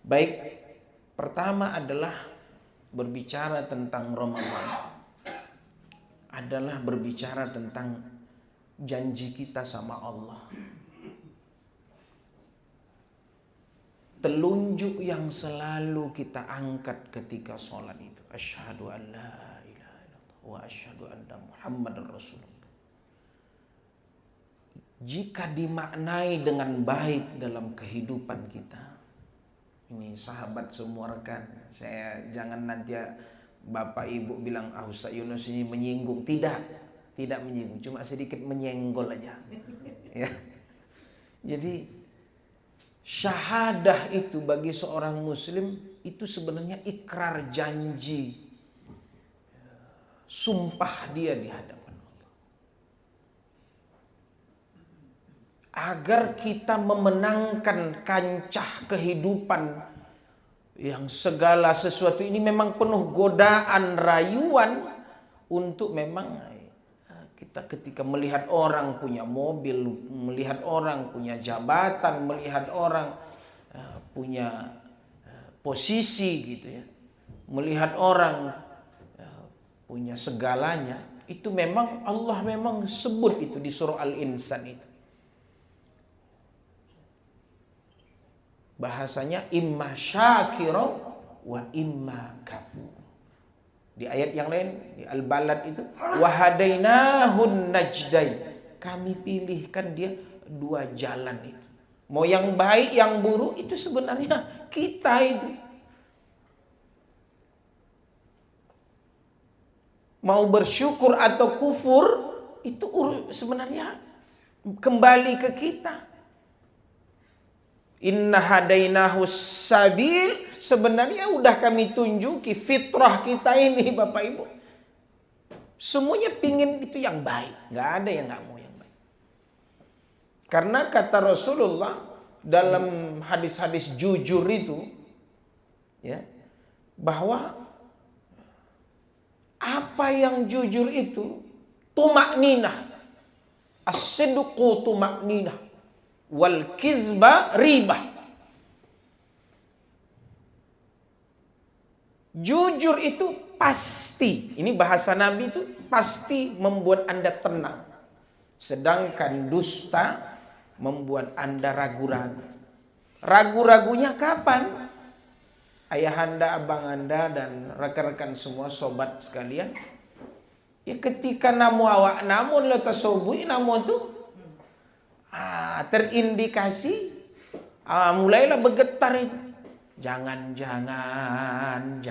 Baik, pertama adalah berbicara tentang Ramadan. Adalah berbicara tentang janji kita sama Allah. Telunjuk yang selalu kita angkat ketika sholat itu. Asyhadu an la ilaha illallah wa asyhadu anna Muhammadar Rasulullah. Jika dimaknai dengan baik dalam kehidupan kita. Ini sahabat semua rekan. Saya jangan nanti Bapak Ibu bilang Ustaz Yunus ini menyinggung. Tidak menyinggung, cuma sedikit menyenggol aja. Ya. Jadi syahadah itu bagi seorang muslim itu sebenarnya ikrar janji, sumpah dia di hadapan Allah. Agar kita memenangkan kancah kehidupan yang segala sesuatu ini memang penuh godaan, rayuan untuk memang kita ketika melihat orang punya mobil, melihat orang punya jabatan, melihat orang punya posisi gitu ya, melihat orang punya segalanya, itu memang Allah memang sebut itu di surah Al-Insan itu. Bahasanya imma syakira wa imma kafur. Di ayat yang lain di Al-Balad itu wahadainahun najdain. Kami pilihkan dia dua jalan itu. Mau yang baik yang buruk itu sebenarnya kita itu. Mau bersyukur atau kufur itu sebenarnya kembali ke kita. Inna hadainahu sabil, sebenarnya udah kami tunjuki fitrah kita ini Bapak Ibu. Semuanya pingin itu yang baik, nggak ada yang nggak mau yang baik. Karena kata Rasulullah dalam hadis-hadis jujur itu, ya, bahwa apa yang jujur itu tumakninah, as-sidqu tumakninah. Wal kizba ribah. Jujur itu pasti. Ini bahasa Nabi itu pasti membuat Anda tenang. Sedangkan dusta membuat Anda ragu-ragu. Ragu-ragunya kapan? Ayahanda, abang Anda dan rekan-rekan semua sobat sekalian. Ya ketika namun la tasawwui namun tuh terindikasi mulailah bergetar itu. Jangan-jangan.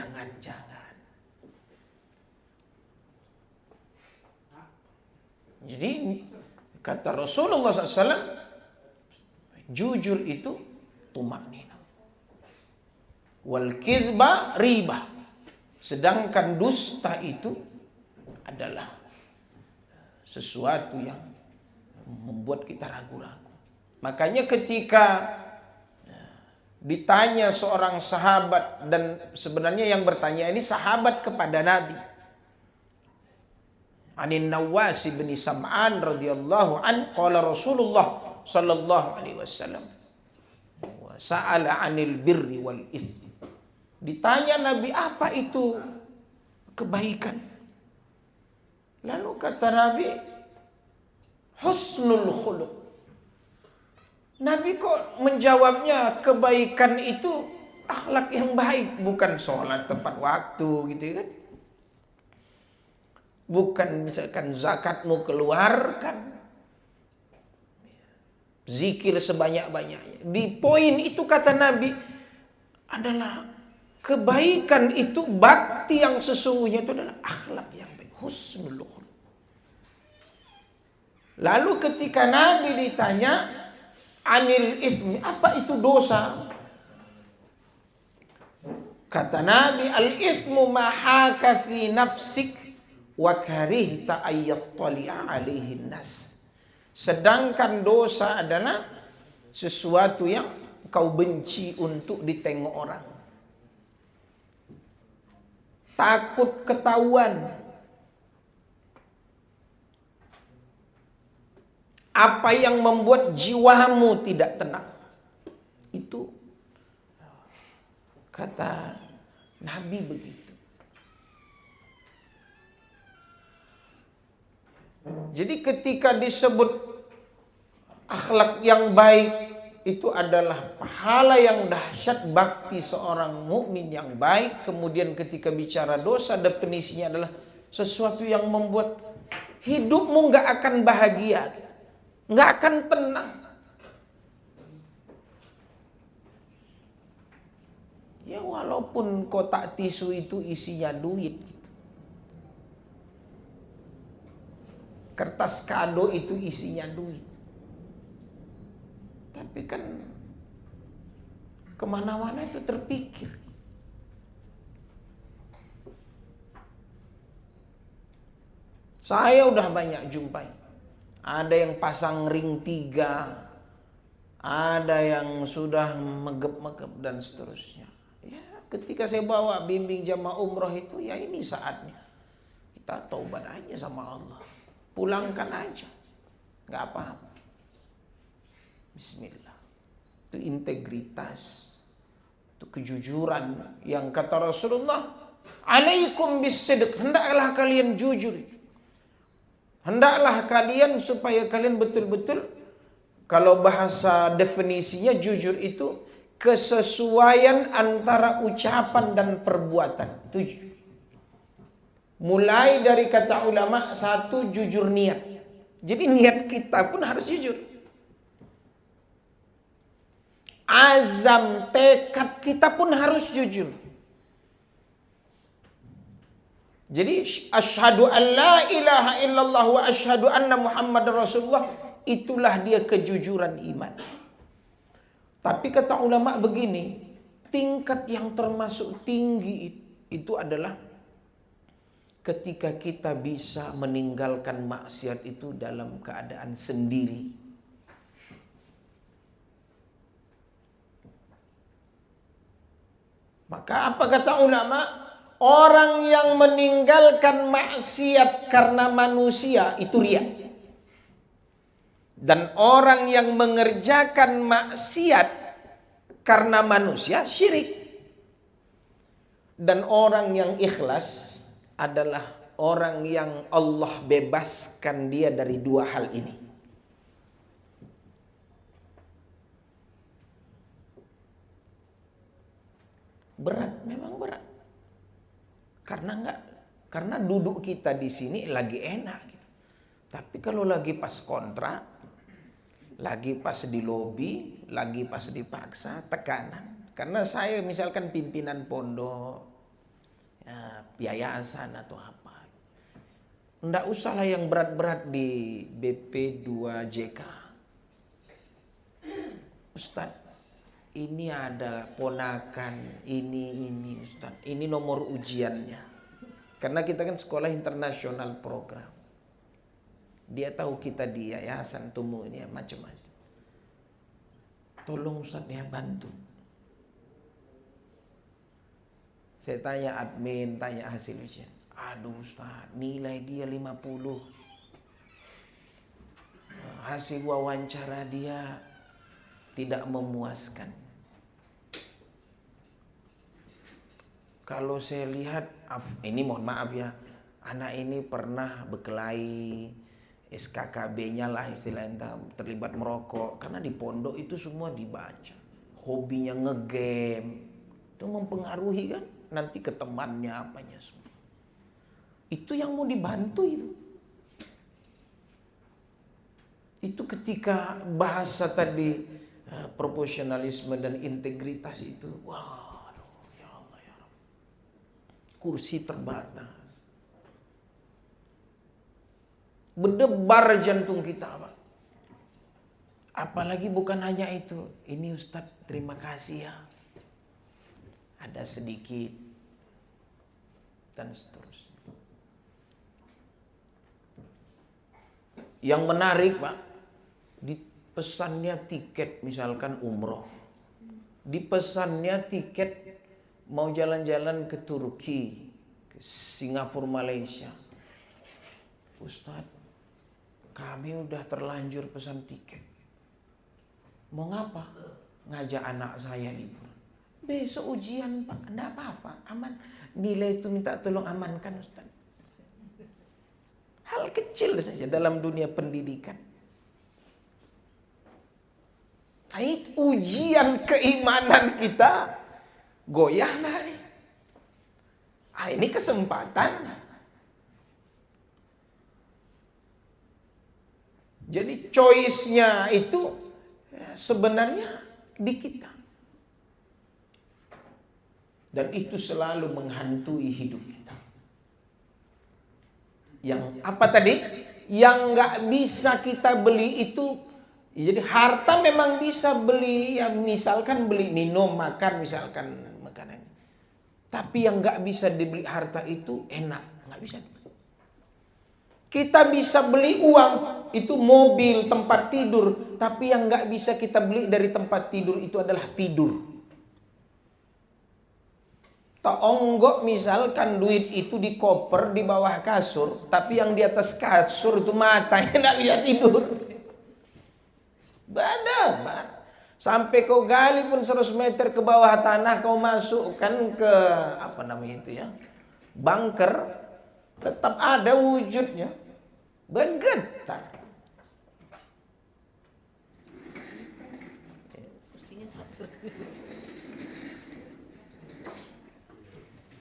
Jadi kata Rasulullah SAW, jujur itu tumakninah. Wal kizba ribah. Sedangkan dusta itu adalah sesuatu yang membuat kita ragu-ragu. Makanya ketika ditanya seorang sahabat, dan sebenarnya yang bertanya ini sahabat kepada Nabi, Anin Nawas bin Sam'an radhiyallahu an, qala Rasulullah sallallahu alaihi wasallam wa sa'ala 'anil birri wal itsm. Ditanya Nabi, apa itu kebaikan? Lalu kata Nabi, husnul khuluq. Nabi kok menjawabnya kebaikan itu akhlak yang baik, bukan sholat tepat waktu gitu kan. Bukan misalkan zakatmu keluarkan. Zikir sebanyak-banyaknya. Di poin itu kata Nabi adalah kebaikan itu, bakti yang sesungguhnya itu adalah akhlak yang baik, husnul khuluq. Lalu ketika Nabi ditanya anil itsmi, apa itu dosa? Kata Nabi, al itsmu ma haka fi nafsik wa karihta ayyattali'a alaihi nas. Sedangkan dosa adalah sesuatu yang kau benci untuk ditengok orang. Takut ketahuan. Apa yang membuat jiwamu tidak tenang. Itu Kata Nabi begitu. Jadi ketika disebut akhlak yang baik itu adalah pahala yang dahsyat, bakti seorang mukmin yang baik. Kemudian ketika bicara dosa, definisinya adalah sesuatu yang membuat hidupmu nggak akan bahagia, nggak akan tenang. Ya walaupun kotak tisu itu isinya duit, kertas kado itu isinya duit, tapi kan kemana-mana itu terpikir. Saya udah banyak jumpai. Ada yang pasang ring 3, ada yang sudah megep-megep dan seterusnya. Ya, ketika saya bawa bimbing jamaah umroh itu, ya ini saatnya kita taubat aja sama Allah. Pulangkan aja, nggak apa-apa. Bismillah. Itu integritas, itu kejujuran yang kata Rasulullah, alaikum bisidq, hendaklah kalian jujur. Hendaklah kalian supaya kalian betul-betul, kalau bahasa definisinya jujur itu kesesuaian antara ucapan dan perbuatan. Itu mulai dari kata ulama, satu, jujur niat. Jadi niat kita pun harus jujur. Azam, tekad kita pun harus jujur. Jadi asyhadu an la ilaha illallah wa asyhadu anna muhammadar rasulullah, itulah dia kejujuran iman. Tapi kata ulama begini, tingkat yang termasuk tinggi itu adalah ketika kita bisa meninggalkan maksiat itu dalam keadaan sendiri. Maka apa kata ulama? Orang yang meninggalkan maksiat karena manusia itu riya. Dan orang yang mengerjakan maksiat karena manusia syirik. Dan orang yang ikhlas adalah orang yang Allah bebaskan dia dari dua hal ini. Berat, memang berat. Karena duduk kita di sini lagi enak gitu. Tapi kalau lagi pas kontrak, lagi pas di lobi, lagi pas dipaksa, tekanan. Karena saya misalkan pimpinan pondok, ya, yayasan atau apa. Nggak usahlah yang berat-berat di BP2JK. Ustadz, ini ada ponakan, ini Ustaz, ini nomor ujiannya. Karena kita kan sekolah internasional program. Dia tahu kita di yayasan tumbuh ini ya, macam-macam. Tolong Ustaz ya bantu. Saya tanya admin, tanya hasil ujian. Aduh Ustaz, nilai dia 50. Hasil wawancara dia tidak memuaskan. Kalau saya lihat, ini mohon maaf ya, anak ini pernah berkelahi, SKKB-nya lah istilahnya, terlibat merokok. Karena di pondok itu semua dibaca. Hobinya ngegame, itu mempengaruhi kan, nanti ke temannya apanya semua. Itu yang mau dibantu itu. Itu ketika bahasa tadi, proporsionalisme dan integritas itu, wah. Kursi terbatas. Berdebar jantung kita, Pak. Apalagi bukan hanya itu. Ini Ustadz, terima kasih ya. Ada sedikit. Dan seterusnya. Yang menarik, Pak. Di pesannya tiket misalkan umroh. Di pesannya tiket mau jalan-jalan ke Turki, ke Singapura, Malaysia. Ustadz, kami udah terlanjur pesan tiket. Mau ngapa? Ngajak anak saya liburan. Besok ujian Pak, enggak apa-apa, aman. Nilai itu minta tolong amankan Ustaz. Hal kecil saja dalam dunia pendidikan. Ujian keimanan kita goyah nih. Ini kesempatan. Jadi choice-nya itu sebenarnya di kita. Dan itu selalu menghantui hidup kita. Yang apa tadi? Yang nggak bisa kita beli itu, jadi harta memang bisa beli, ya misalkan beli minum, makan, misalkan makanan. Tapi yang nggak bisa dibeli harta itu enak, nggak bisa. Kita bisa beli uang, itu mobil, tempat tidur. Tapi yang nggak bisa kita beli dari tempat tidur itu adalah tidur. Onggok misalkan duit itu di koper di bawah kasur, tapi yang di atas kasur itu matanya nggak bisa tidur. Bada. Sampai kau gali pun 100 meter ke bawah tanah, kau masukkan ke apa namanya itu ya, bunker, tetap ada wujudnya, bergetar.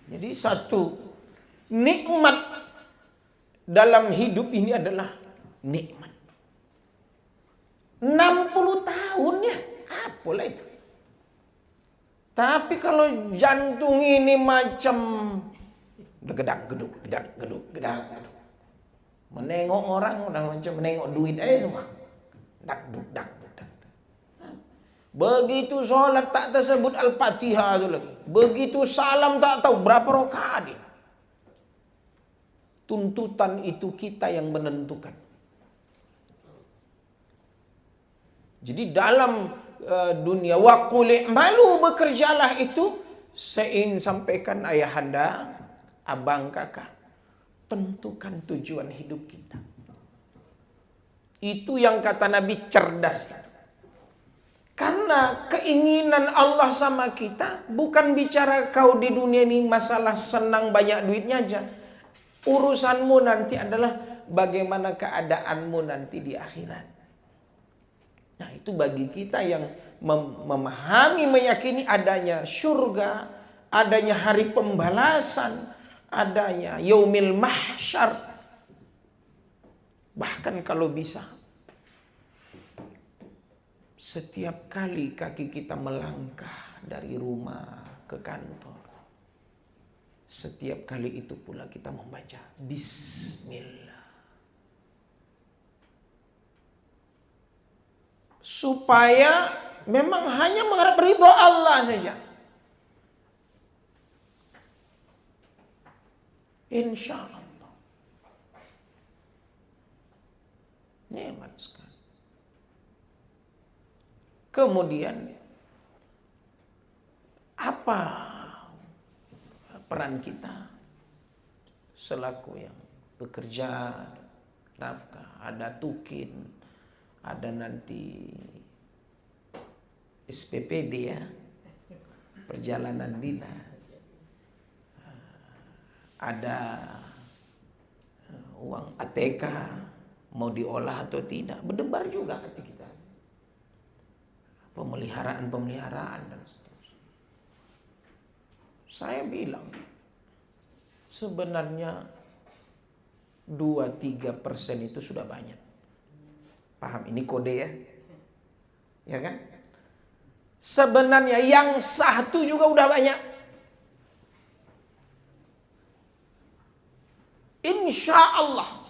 Jadi satu nikmat dalam hidup ini adalah nikmat. 60 tahun ya, apalah itu. Tapi kalau jantung ini macam gedak-geduk. Menengok orang udah macam menengok duit aja semua. Dak. Begitu sholat tak tersebut Al-Fatihah itu lagi. Begitu salam tak tahu berapa rakaat. Tuntutan itu kita yang menentukan. Jadi dalam dunia waqul malu bekerjalah itu, saya ingin sampaikan ayahanda, abang, kakak, tentukan tujuan hidup kita. Itu yang kata Nabi cerdas. Karena keinginan Allah sama kita bukan bicara kau di dunia ini masalah senang banyak duitnya aja. Urusanmu nanti adalah bagaimana keadaanmu nanti di akhirat. Nah, itu bagi kita yang memahami, meyakini adanya surga, adanya hari pembalasan, adanya yaumil mahsyar. Bahkan kalau bisa, setiap kali kaki kita melangkah dari rumah ke kantor, setiap kali itu pula kita membaca Bismillah. Supaya memang hanya mengharap ridho Allah saja. Insya Allah. Nikmat sekali. Kemudian apa peran kita selaku yang bekerja nafkah, ada tukin, ada nanti SPPD ya, perjalanan dinas, ada uang ATK mau diolah atau tidak, berdebar juga hati kita. Pemeliharaan dan seterusnya. Saya bilang sebenarnya 2-3% itu sudah banyak. Paham ini kode ya? Ya kan? Sebenarnya yang satu juga udah banyak. Insya Allah.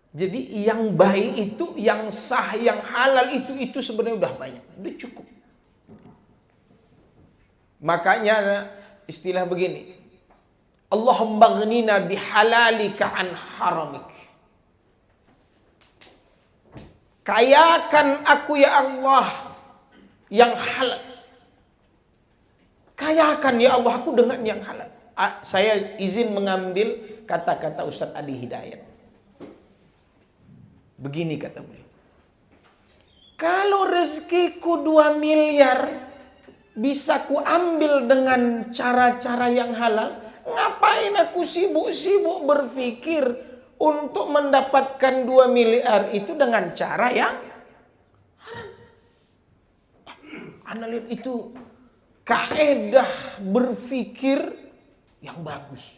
Jadi yang baik itu, yang sah, yang halal itu sebenarnya udah banyak. Udah cukup. Makanya istilah begini. Allahumma ghnina bihalalika an haramik. Kayakan aku ya Allah yang halal. Kayakan ya Allah aku dengan yang halal. Saya izin mengambil kata-kata Ustaz Adi Hidayat. Begini kata beliau. Kalau rezekiku 2 miliar bisa ku ambil dengan cara-cara yang halal, ngapain aku sibuk-sibuk berpikir untuk mendapatkan 2 miliar itu dengan cara yang haram. Anda lihat itu kaedah berpikir yang bagus.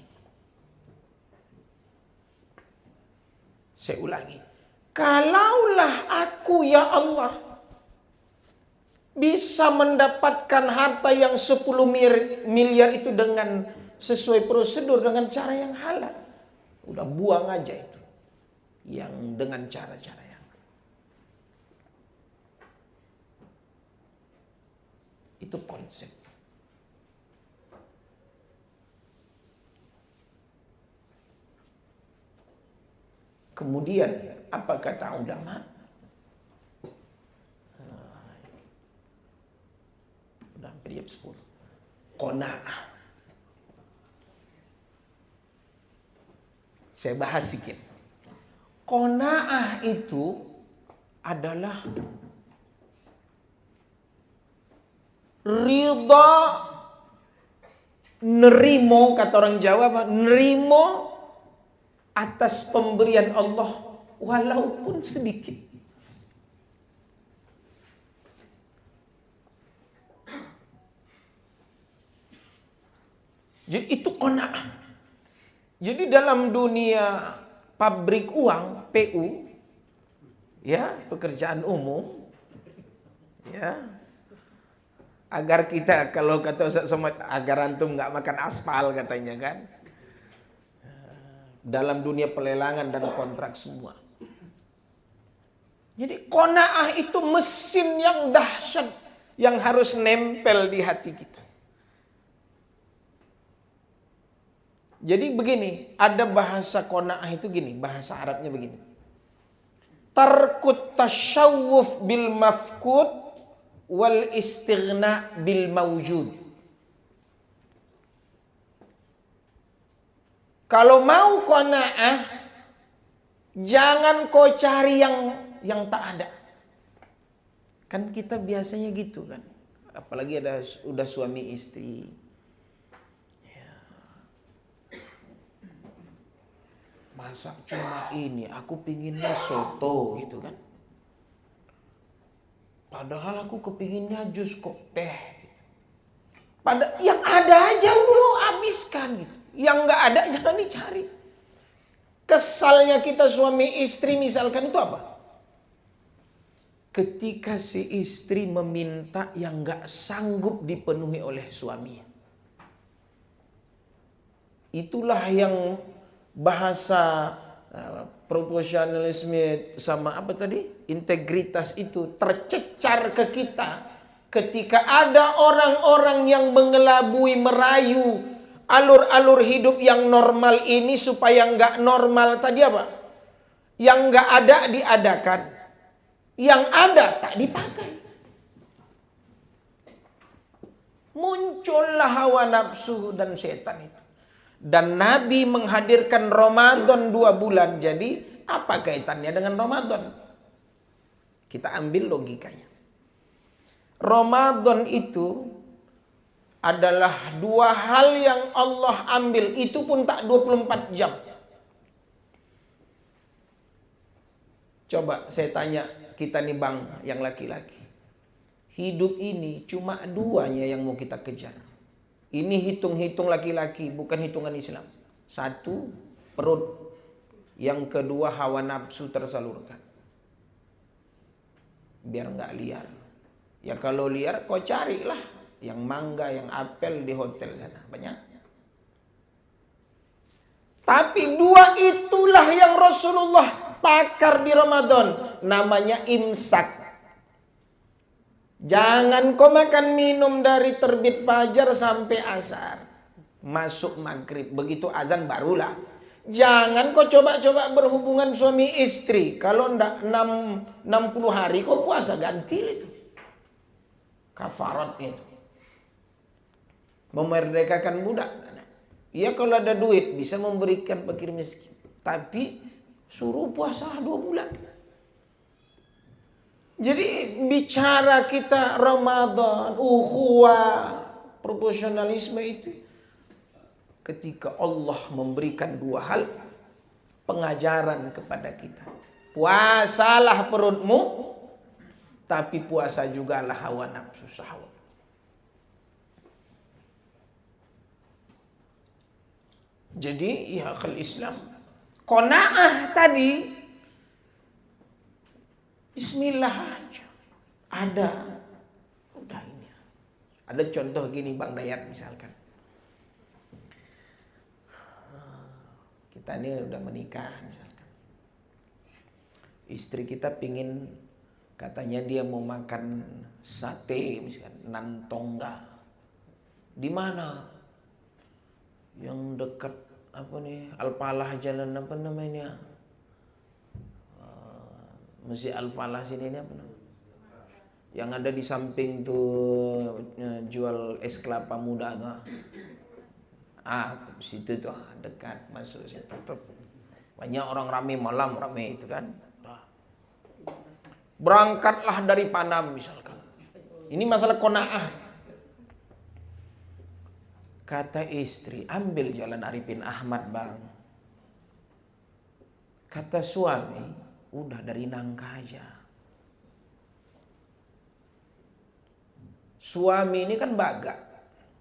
Saya ulangi. Kalaulah aku ya Allah bisa mendapatkan harta yang 10 miliar itu dengan sesuai prosedur, dengan cara yang halal, udah buang aja itu yang dengan cara-cara yang itu konsep. Kemudian apa kata ulama? Udah hampir jam 10. Qanaah. Saya bahas sedikit. Qanaah itu adalah ridha, nerimo, kata orang Jawa, nerimo atas pemberian Allah walaupun sedikit. Jadi itu qanaah. Jadi dalam dunia pabrik uang, PU, ya, pekerjaan umum, ya, agar kita, kalau kata Ustaz Somad, agar antum nggak makan aspal katanya kan. Dalam dunia pelelangan dan kontrak semua. Jadi qanaah itu mesin yang dahsyat yang harus nempel di hati kita. Jadi begini, ada bahasa qanaah itu gini, bahasa Arabnya begini. Tarkut tasyawuf bil mafkud wal istighna bil mawjud. Kalau mau qanaah, jangan kau cari yang tak ada. Kan kita biasanya gitu kan. Apalagi udah suami istri. Ya. Masa cuma ini, aku pinginnya soto gitu kan. Padahal aku kepinginnya jus kok teh. Pada yang ada aja dulu habiskan gitu. Yang nggak ada jangan dicari. Kesalnya kita suami istri misalkan itu apa? Ketika si istri meminta yang nggak sanggup dipenuhi oleh suaminya. Itulah yang bahasa proporsionalisme sama apa tadi? Integritas itu tercecar ke kita. Ketika ada orang-orang yang mengelabui, merayu alur-alur hidup yang normal ini supaya nggak normal tadi apa? Yang nggak ada diadakan, yang ada tak dipakai. Muncullah hawa nafsu dan setan itu. Dan Nabi menghadirkan Ramadan 2 bulan. Jadi apa kaitannya dengan Ramadan? Kita ambil logikanya. Ramadan itu adalah 2 hal yang Allah ambil. Itu pun tak 24 jam. Coba saya tanya kita nih bang yang laki-laki. Hidup ini cuma 2-nya yang mau kita kejar. Ini hitung-hitung laki-laki, bukan hitungan Islam. 1, perut. Yang kedua, hawa nafsu tersalurkan. Biar nggak liar. Ya kalau liar, kau carilah. Yang mangga, yang apel di hotel sana. Banyak. Tapi 2 itulah yang Rasulullah takar di Ramadan. Namanya imsak. Jangan kau makan minum dari terbit fajar sampai asar. Masuk maghrib. Begitu azan barulah. Jangan kau coba-coba berhubungan suami istri. Kalau ndak 60 hari kau puasa ganti itu. Kafaratnya itu. Memerdekakan budak. Ya kalau ada duit bisa memberikan fakir miskin. Tapi suruh puasa 2 bulan. Jadi bicara kita Ramadan, ukhuwah, proporsionalisme itu ketika Allah memberikan dua hal pengajaran kepada kita. Puasalah perutmu, tapi puasa jugalah hawa nafsu syahwat. Jadi ya akhul Islam, qanaah tadi bismillah aja. Ada udah ini. Ada contoh gini Bang Dayat misalkan. Kita ini udah menikah misalkan. Istri kita pingin, katanya dia mau makan sate misalkan, nantongga. Di mana? Yang dekat apa nih? Al-Falah, jalan apa namanya? Masjid Al-Falah sini ini apa namanya? Yang ada di samping tuh jual es kelapa muda tuh. Situ tuh dekat masuk situ. Banyak orang ramai malam ramai itu kan. Berangkatlah dari Panam misalkan. Ini masalah qanaah. Kata istri, ambil jalan Arifin Ahmad bang. Kata suami, udah dari Nangka aja. Suami ini kan Baga.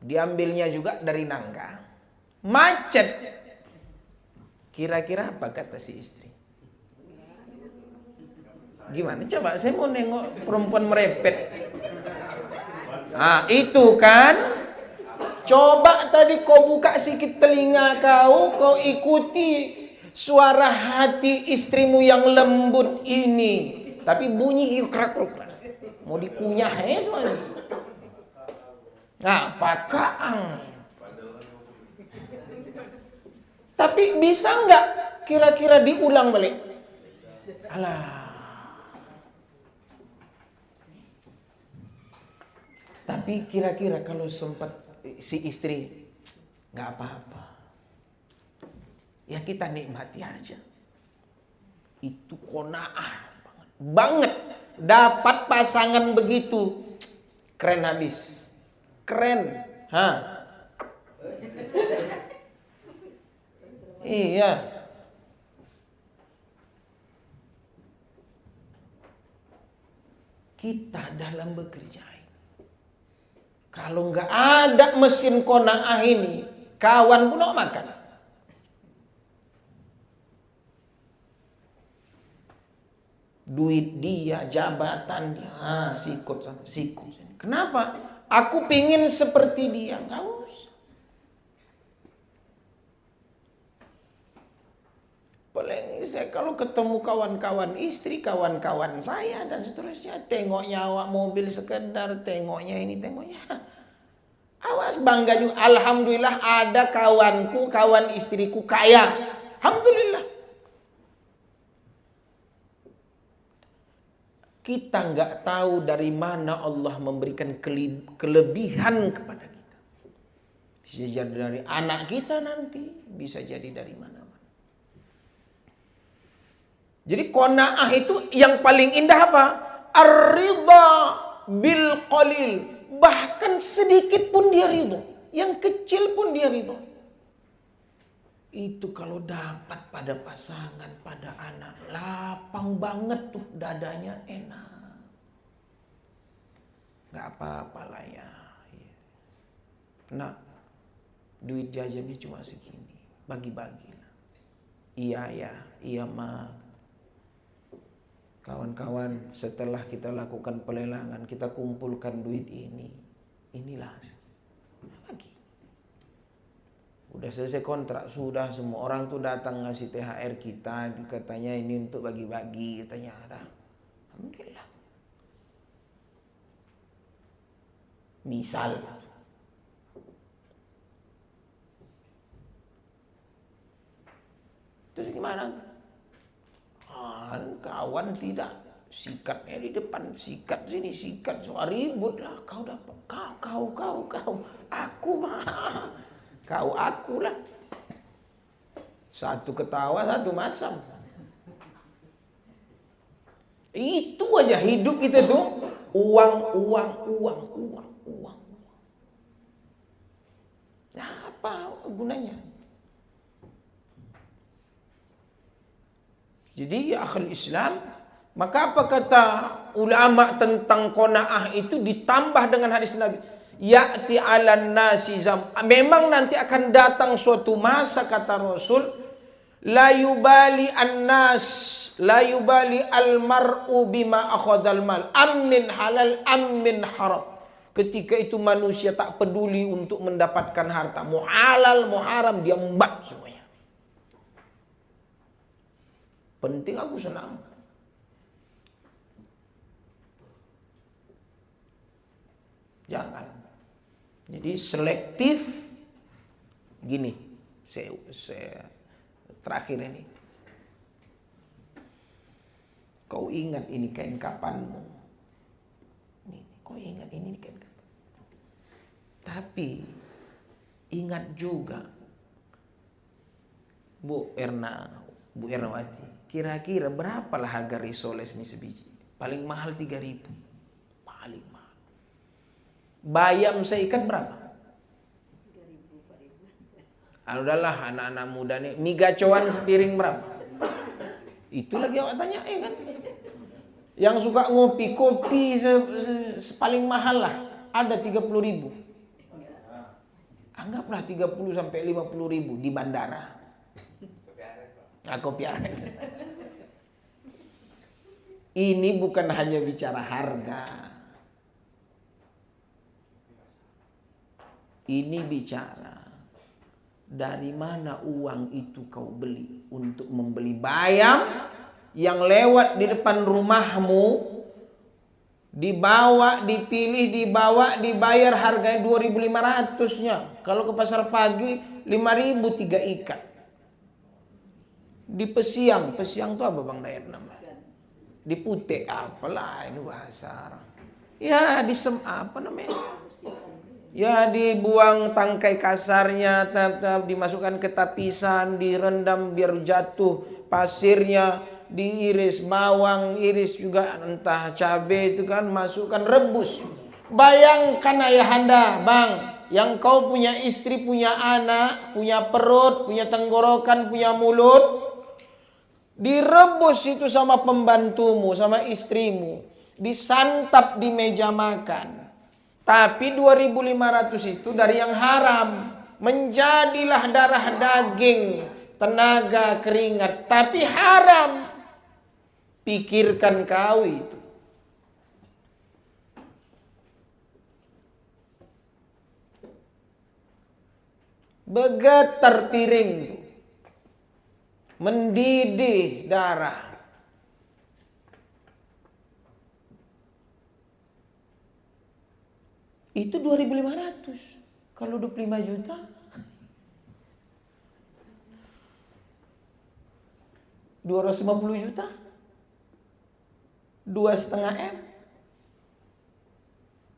Diambilnya juga dari Nangka. Macet. Kira-kira apa kata si istri? Gimana? Coba saya mau nengok perempuan merepet. Itu kan. Coba tadi kau buka sedikit telinga kau ikuti suara hati istrimu yang lembut ini. Tapi bunyi krak-krak. Mau dikunyah suami. Nah, pakang. Tapi bisa nggak kira-kira diulang balik? Alah. Tapi kira-kira kalau sempat si istri nggak apa-apa, ya kita nikmati aja. Itu qanaah banget. Dapat pasangan begitu keren habis, keren. Iya. Kita dalam bekerja, kalau nggak ada mesin qanaah ini, kawan pun mau makan. Duit dia, jabatan dia, sikut. Kenapa? Aku pingin seperti dia. Nggak usah. Paling saya kalau ketemu kawan-kawan istri, kawan-kawan saya dan seterusnya, tengoknya awak mobil sekedar, tengoknya ini, tengoknya. Awas bangga juga. Alhamdulillah ada kawanku, kawan istriku kaya. Alhamdulillah. Kita nggak tahu dari mana Allah memberikan kelebihan kepada kita. Bisa jadi dari anak kita nanti, bisa jadi dari mana-mana. Jadi qanaah itu yang paling indah apa? Ar-ridha bil qalil. Bahkan sedikit pun dia ridho. Yang kecil pun dia ridho. Itu kalau dapat pada pasangan, pada anak, lapang banget tuh dadanya, enak. Gak apa-apa lah ya. Nah, duit jajannya cuma segini. Bagi-bagilah. Iya mah. Kawan-kawan, setelah kita lakukan pelelangan, kita kumpulkan duit ini. Inilah lagi. Udah selesai kontrak, sudah semua orang tuh datang ngasih THR kita, katanya ini untuk bagi-bagi, katanya ada. Alhamdulillah. Misal terus gimana? Kawan tidak, sikatnya di depan, sikat sini, sikat, soal ribut lah. Kau dapat, kau, aku mah, kau aku lah. Satu ketawa, satu masam. Itu aja hidup kita tuh uang. Nah, apa gunanya? Jadi ya akhul Islam, maka apa kata ulama tentang qanaah itu ditambah dengan hadis Nabi. Ya'ti 'alan nasi memang nanti akan datang suatu masa kata Rasul, la yubali al-mar'u bima akhadal mal amin halal amin haram. Ketika itu manusia tak peduli untuk mendapatkan harta, mau halal mau haram dia embat semuanya. Penting aku senang. Jangan. Jadi selektif gini. Saya terakhir ini. Kau ingat ini kain kapanmu. Kau ingat ini kain kapan. Tapi ingat juga Bu Ernawati, kira-kira berapalah harga risoles ini sebiji? Paling mahal 3.000. Paling mahal. Bayam seikat berapa? 3.000, 4.000. Udahlah anak-anak muda nih, mie gacoan sepiring berapa? Itu lagi awak tanya ya kan? Yang suka ngopi, kopi paling mahal lah ada 30.000. Anggaplah 30 sampai 50.000 di bandara. Kopi aren. Ini bukan hanya bicara harga. Ini bicara dari mana uang itu kau beli untuk membeli bayam yang lewat di depan rumahmu, dibawa, dipilih, dibawa, dibayar harganya 2.500-nya. Kalau ke pasar pagi 5.000 3 ikat. Di pesiang itu apa Bang Dayat namanya? Di pute apalah ini bahasa. Ya apa namanya? Ya dibuang tangkai kasarnya, dimasukkan ke tapisan, direndam biar jatuh pasirnya, diiris bawang, iris juga entah cabai itu kan, masukkan rebus. Bayangkan ayahanda, Bang, yang kau punya istri, punya anak, punya perut, punya tenggorokan, punya mulut, direbus itu sama pembantumu, sama istrimu, disantap di meja makan. Tapi 2.500 itu dari yang haram, menjadilah darah daging, tenaga, keringat, tapi haram. Pikirkan kau itu. Bergetar piring itu, mendidih darah. Itu 2.500. Kalau 25 juta, $250 juta, 2,5 M.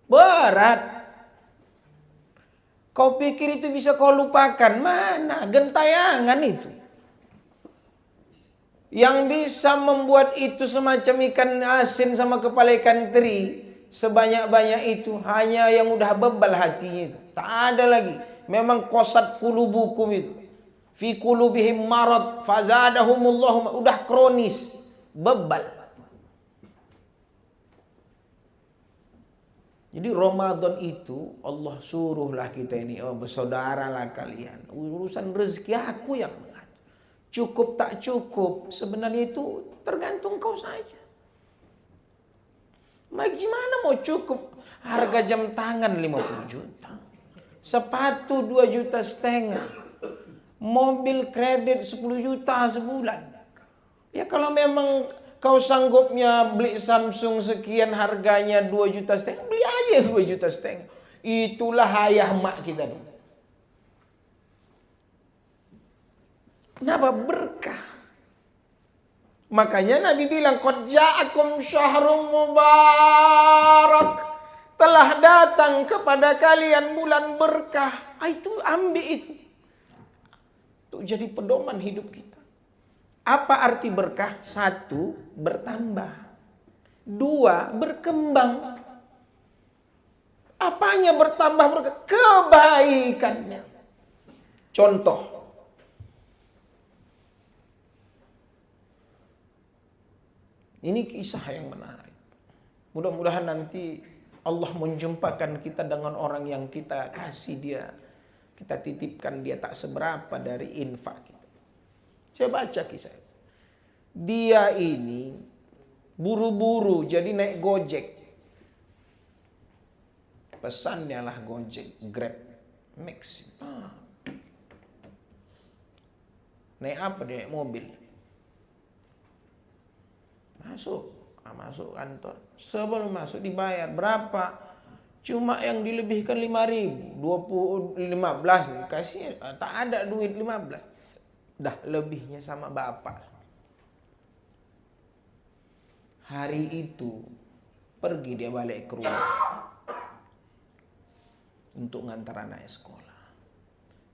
Berat. Kau pikir itu bisa kau lupakan? Mana? Gentayangan itu. Yang bisa membuat itu semacam ikan asin sama kepala ikan teri. Sebanyak-banyak itu hanya yang udah bebal hatinya itu. Tak ada lagi. Memang qasat qulubukum itu. Fi qulubihim marad fazadahumullahu, udah kronis, bebal. Jadi Ramadan itu Allah suruhlah kita ini, bersaudaralah kalian. Urusan rezeki aku yang mengatur. Cukup tak cukup sebenarnya itu tergantung kau saja. Gimana mau cukup? Harga jam tangan 50 juta. Sepatu 2,5 juta. Mobil kredit 10 juta sebulan. Ya kalau memang kau sanggupnya beli Samsung sekian harganya 2,5 juta, beli aja 2,5 juta. Itulah ayah mak kita dulu. Kenapa? Berkah. Makanya Nabi bilang, qad ja'akum syahrun mubarak. Telah datang kepada kalian bulan berkah. Itu ambil itu. Untuk jadi pedoman hidup kita. Apa arti berkah? 1, bertambah. 2, berkembang. Apanya bertambah? Kebaikannya. Contoh. Ini kisah yang menarik. Mudah-mudahan nanti Allah menjumpakan kita dengan orang yang kita kasih dia. Kita titipkan dia tak seberapa dari infak kita. Saya baca kisah. Dia ini buru-buru jadi naik Gojek. Pesannya lah Gojek, Grab, Max. Naik apa dia? Naik mobil. Masuk kantor. Sebelum masuk dibayar berapa? Cuma yang dilebihkan 5.000, 15 kasih, tak ada duit 15. Dah lebihnya sama bapak. Hari itu pergi dia balik ke rumah untuk ngantar anak sekolah.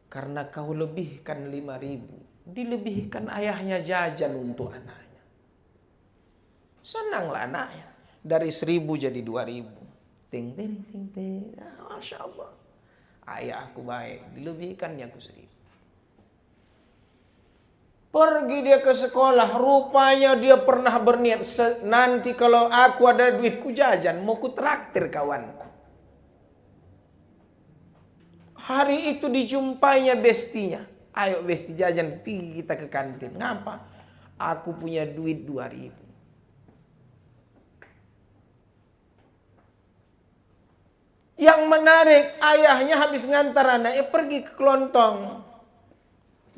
Karena kau lebihkan 5.000, dilebihkan ayahnya jajan untuk anaknya. Senanglah anaknya. Dari 1.000 jadi 2.000. Ting ting ting ting. Masya Allah. Ayah aku baik. Dilebihkannya aku 1.000. Pergi dia ke sekolah. Rupanya dia pernah berniat. Nanti kalau aku ada duitku jajan, mau ku traktir kawanku. Hari itu dijumpainya bestinya. Ayo besti jajan, pergi kita ke kantin. Ngapa? Aku punya duit 2.000. Yang menarik, ayahnya habis ngantar anaknya pergi ke kelontong.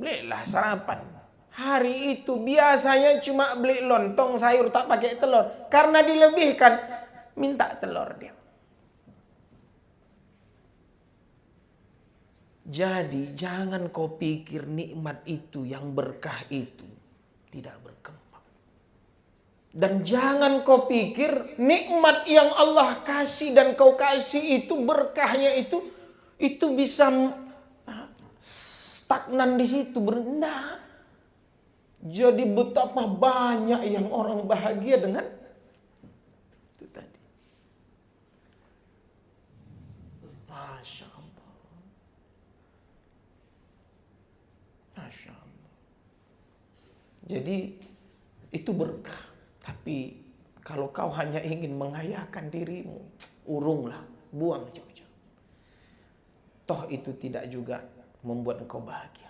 Belilah sarapan. Hari itu biasanya cuma beli lontong sayur tak pakai telur. Karena dilebihkan, minta telur dia. Jadi jangan kau pikir nikmat itu yang berkah itu tidak berkembang. Dan jangan kau pikir nikmat yang Allah kasih dan kau kasih itu berkahnya itu bisa stagnan di situ, berendah. Jadi betapa banyak yang orang bahagia dengan itu tadi. Masya Allah. Masya Allah. Jadi itu berkah. Tapi kalau kau hanya ingin mengayakan dirimu, urunglah, buang jauh-jauh. Toh itu tidak juga membuat engkau bahagia.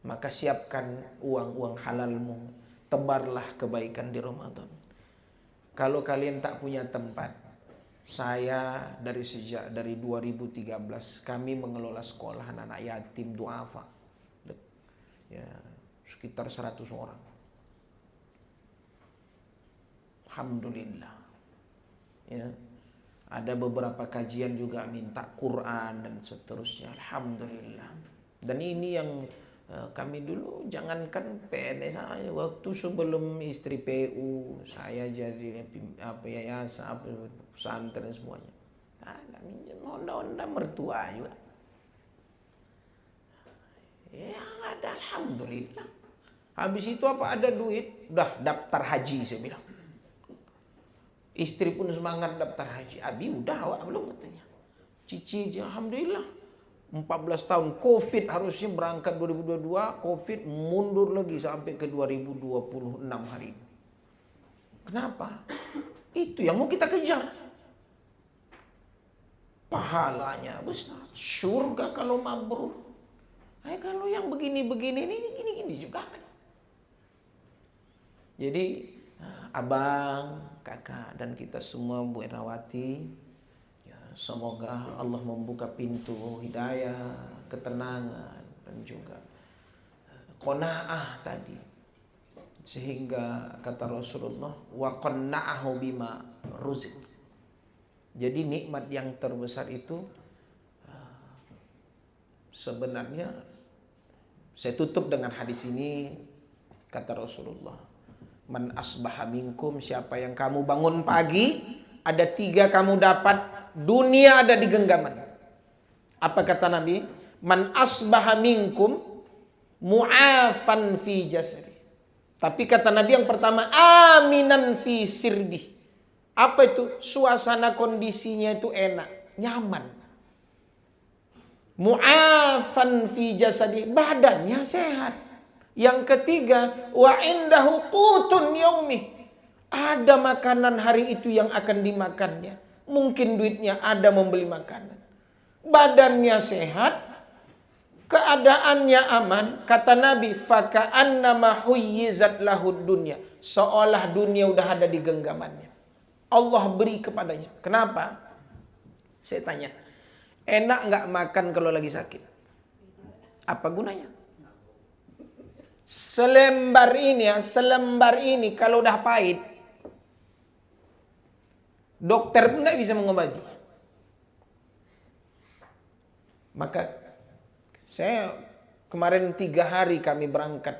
Maka siapkan uang-uang halalmu, tebarlah kebaikan di Ramadan. Kalau kalian tak punya tempat, saya dari 2013 kami mengelola sekolah anak yatim duafa. Ya, sekitar 100 orang. Alhamdulillah. Ya. Ada beberapa kajian juga minta Quran dan seterusnya. Alhamdulillah. Dan ini yang kami dulu jangankan PNS saja. Waktu sebelum istri PU, saya jadi yayasan, pesantren semuanya. Ada minjem honda mertua juga. Ya ada, alhamdulillah. Habis itu apa ada duit, udah daftar haji saya bilang. Istri pun semangat daftar haji. Abi udah awak belum katanya. Cici alhamdulillah. 14 tahun Covid harusnya berangkat 2022, Covid mundur lagi sampai ke 2026 hari ini. Kenapa? Itu yang mau kita kejar. Pahalanya besar. Surga kalau mabrur. Kalau yang begini-begini ini gini-gini juga. Jadi abang, kakak, dan kita semua Bu Erwati, ya, semoga Allah membuka pintu hidayah, ketenangan, dan juga qanaah tadi. Sehingga kata Rasulullah, wa qanna'ahu bima ruzik. Jadi nikmat yang terbesar itu sebenarnya, saya tutup dengan hadis ini, kata Rasulullah. Man asbaha minkum, siapa yang kamu bangun pagi, ada 3 kamu dapat, dunia ada di genggaman. Apa kata Nabi? Man asbaha minkum mu'afan fi jasri. Tapi kata Nabi yang pertama, aminan fi sirbi. Apa itu? Suasana kondisinya itu enak, nyaman. Mu'afan fi jasadi, badannya sehat. Yang ketiga, wa indahu qutun yaumi. Ada makanan hari itu yang akan dimakannya. Mungkin duitnya ada membeli makanan. Badannya sehat, keadaannya aman. Kata Nabi, faka'annama huyyizat lahud dunya. Seolah dunia udah ada di genggamannya. Allah beri kepadanya. Kenapa? Saya tanya, enak nggak makan kalau lagi sakit? Apa gunanya? Selembar ini kalau udah pahit, dokter pun tidak bisa mengobati. Maka saya kemarin 3 hari kami berangkat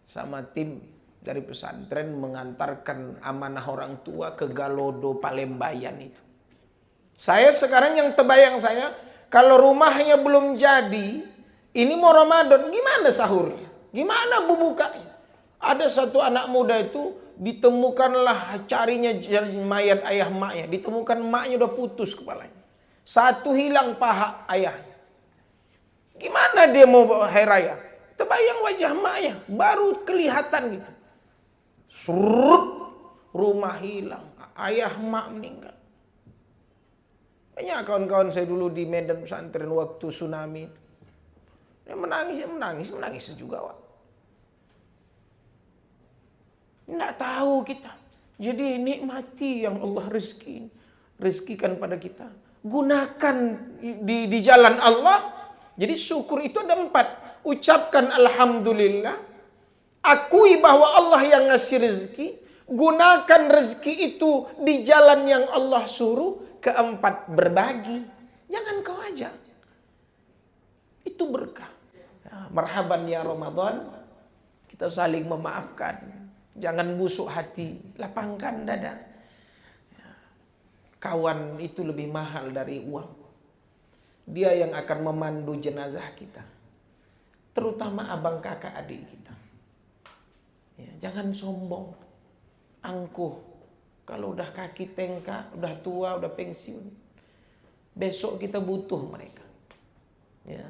sama tim dari pesantren mengantarkan amanah orang tua ke Galodo Palembayan itu. Saya sekarang yang terbayang saya, kalau rumahnya belum jadi, ini mau Ramadan, gimana sahurnya? Gimana bubukanya? Ada satu anak muda itu ditemukanlah, carinya mayat ayah maknya, ditemukan maknya udah putus kepalanya. Satu hilang paha ayahnya. Gimana dia mau hari raya? Terbayang wajah maknya, baru kelihatan gitu. Surut, rumah hilang, ayah mak meninggal. Banyak kawan-kawan saya dulu di Medan pesantren waktu tsunami. Dia menangis juga, Wak. Tidak tahu kita. Jadi nikmati yang Allah rezekikan pada kita. Gunakan di jalan Allah. Jadi syukur itu ada 4. Ucapkan alhamdulillah. Akui bahwa Allah yang ngasih rezeki. Gunakan rezeki itu di jalan yang Allah suruh. Keempat, berbagi. Jangan kau aja. Itu berkah. Marhaban ya Ramadan. Kita saling memaafkan. Jangan busuk hati. Lapangkan dada. Kawan itu lebih mahal dari uang. Dia yang akan memandu jenazah kita. Terutama abang kakak adik kita. Ya, jangan sombong. Angkuh. Kalau udah kaki tengkak, udah tua, udah pensiun. Besok kita butuh mereka. Ya.